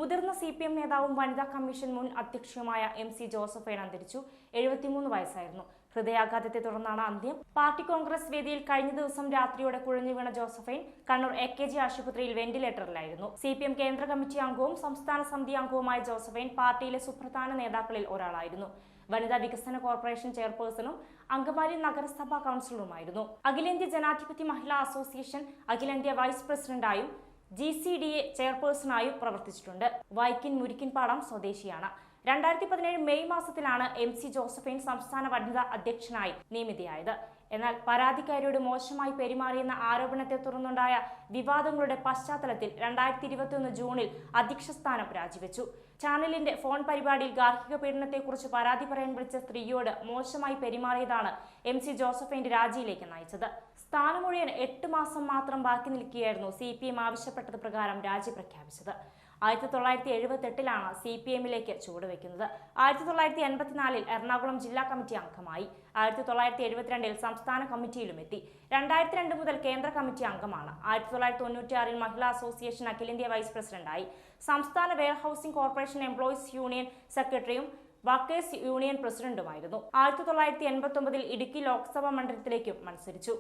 മുതിർന്ന CPM നേതാവും വനിതാ കമ്മീഷൻ മുൻ അധ്യക്ഷയുമായ MC ജോസഫൈൻ അന്തരിച്ചു. 73 വയസ്സായിരുന്നു. ഹൃദയാഘാതത്തെ തുടർന്നാണ് അന്ത്യം. പാർട്ടി കോൺഗ്രസ് വേദിയിൽ കഴിഞ്ഞ ദിവസം രാത്രിയോടെ കുഴഞ്ഞു വീണ ജോസഫൈൻ കണ്ണൂർ AKG ആശുപത്രിയിൽ വെന്റിലേറ്ററിലായിരുന്നു. CPM കേന്ദ്ര കമ്മിറ്റി അംഗവും സംസ്ഥാന സമിതി അംഗവുമായ ജോസഫൈൻ പാർട്ടിയിലെ സുപ്രധാന നേതാക്കളിൽ ഒരാളായിരുന്നു. വനിതാ വികസന കോർപ്പറേഷൻ ചെയർപേഴ്സണും അങ്കമാലി നഗരസഭാ കൗൺസിലറുമായിരുന്നു. അഖിലേന്ത്യാ ജനാധിപത്യ മഹിളാ അസോസിയേഷൻ അഖിലേന്ത്യാ വൈസ് പ്രസിഡന്റായും GCDA ചെയർപേഴ്സണായും പ്രവർത്തിച്ചിട്ടുണ്ട്. വൈക്കിൻ മുരിക്കിൻപാടം സ്വദേശിയാണ്. 2017 മെയ് മാസത്തിലാണ് MC ജോസഫൈൻ സംസ്ഥാന വനിതാ അധ്യക്ഷനായി നിയമിതയായത്. എന്നാൽ പരാതിക്കാരിയോട് മോശമായി പെരുമാറിയെന്ന ആരോപണത്തെ തുടർന്നുണ്ടായ വിവാദങ്ങളുടെ പശ്ചാത്തലത്തിൽ 2021 ജൂണിൽ അധ്യക്ഷ സ്ഥാനം രാജിവെച്ചു. ചാനലിന്റെ ഫോൺ പരിപാടിയിൽ ഗാർഹിക പീഡനത്തെക്കുറിച്ച് പരാതി പറയാൻ വിളിച്ച സ്ത്രീയോട് മോശമായി പെരുമാറിയതാണ് MC ജോസഫൈന്റെ രാജിയിലേക്ക് നയിച്ചത്. സ്ഥാനമൊഴിയാൻ 8 മാസം മാത്രം ബാക്കി നിൽക്കുകയായിരുന്നു CPM ആവശ്യപ്പെട്ടത് പ്രകാരം രാജി പ്രഖ്യാപിച്ചത്. 1978ലാണ് CPMലേക്ക് ചുവടുവെക്കുന്നത്. 1984 എറണാകുളം ജില്ലാ കമ്മിറ്റി അംഗമായി. 1972 സംസ്ഥാന കമ്മിറ്റിയിലും എത്തി. 2002 മുതൽ കേന്ദ്ര കമ്മിറ്റി അംഗമാണ്. 1996 മഹിളാ അസോസിയേഷൻ അഖിലേന്ത്യാ വൈസ് പ്രസിഡന്റായി. സംസ്ഥാന വെയർഹൌസിംഗ് കോർപ്പറേഷൻ എംപ്ലോയീസ് യൂണിയൻ സെക്രട്ടറിയും വർക്കേഴ്സ് യൂണിയൻ പ്രസിഡന്റുമായിരുന്നു. 1989 ഇടുക്കി ലോക്സഭാ മണ്ഡലത്തിലേക്കും മത്സരിച്ചു.